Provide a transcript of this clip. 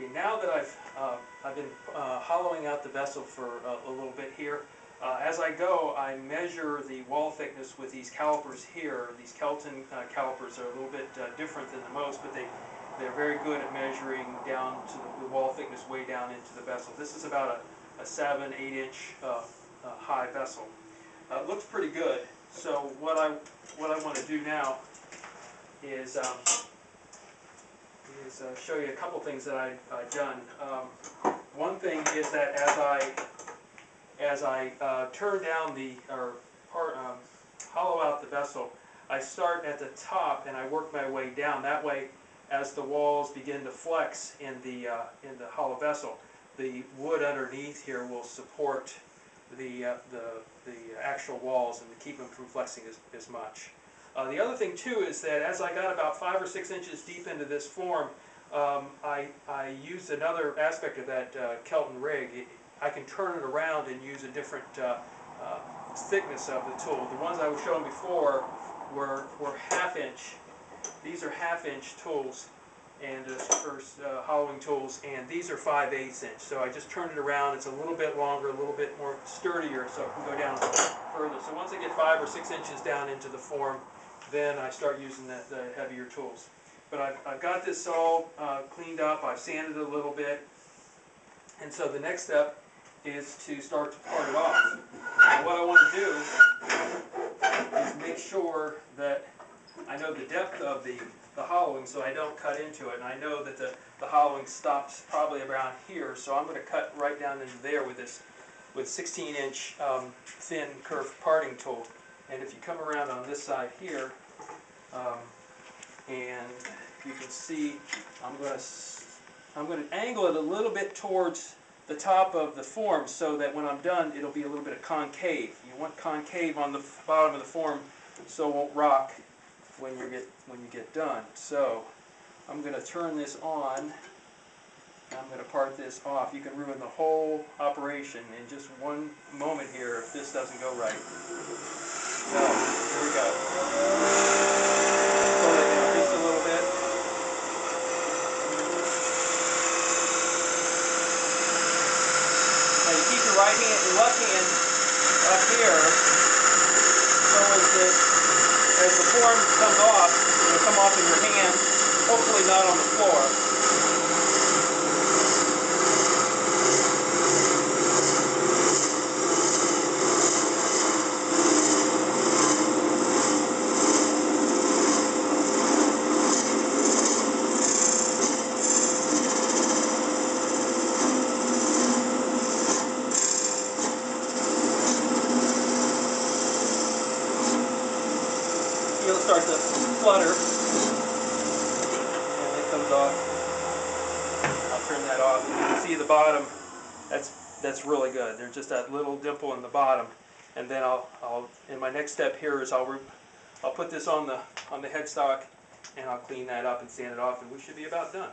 Okay, now that I've been hollowing out the vessel for a little bit here, as I go, I measure the wall thickness with these calipers here. These Kelton calipers are a little bit different than the most, but they're very good at measuring down to the wall thickness way down into the vessel. This is about a 7-8 inch high vessel. It looks pretty good. So what I want to do now is show you a couple things that I've done. One thing is that as I turn down hollow out the vessel, I start at the top and I work my way down. That way, as the walls begin to flex in the hollow vessel, the wood underneath here will support the actual walls and to keep them from flexing as much. The other thing too is that as I got about 5 or 6 inches deep into this form, I used another aspect of that Kelton rig. I can turn it around and use a different thickness of the tool. The ones I was showing before were 1/2 inch. These are 1/2 inch tools and hollowing tools, and these are 5/8 inch. So I just turned it around. It's a little bit longer, a little bit more sturdier, so it can go down further. So once I get 5 or 6 inches down into the form, then I start using the heavier tools. But I've got this all cleaned up. I've sanded it a little bit. And so the next step is to start to part it off. And what I want to do is make sure that I know the depth of the hollowing so I don't cut into it. And I know that the hollowing stops probably around here. So I'm going to cut right down into there with this 16 inch thin curved parting tool. And if you come around on this side here, and you can see I'm going to angle it a little bit towards the top of the form so that when I'm done it'll be a little bit of concave. You want concave on the bottom of the form so it won't rock when you get done. So I'm going to turn this on. I'm going to part this off. You can ruin the whole operation in just one moment here if this doesn't go right. So here we go. Pull it down just a little bit. Now you keep your left hand up here so as the form comes off, it'll come off in your hand, hopefully not on the floor. It'll start to flutter, and it comes off. I'll turn that off. You can see the bottom. That's really good. There's just that little dimple in the bottom, and then in my next step here is I'll put this on the headstock, and I'll clean that up and sand it off, and we should be about done.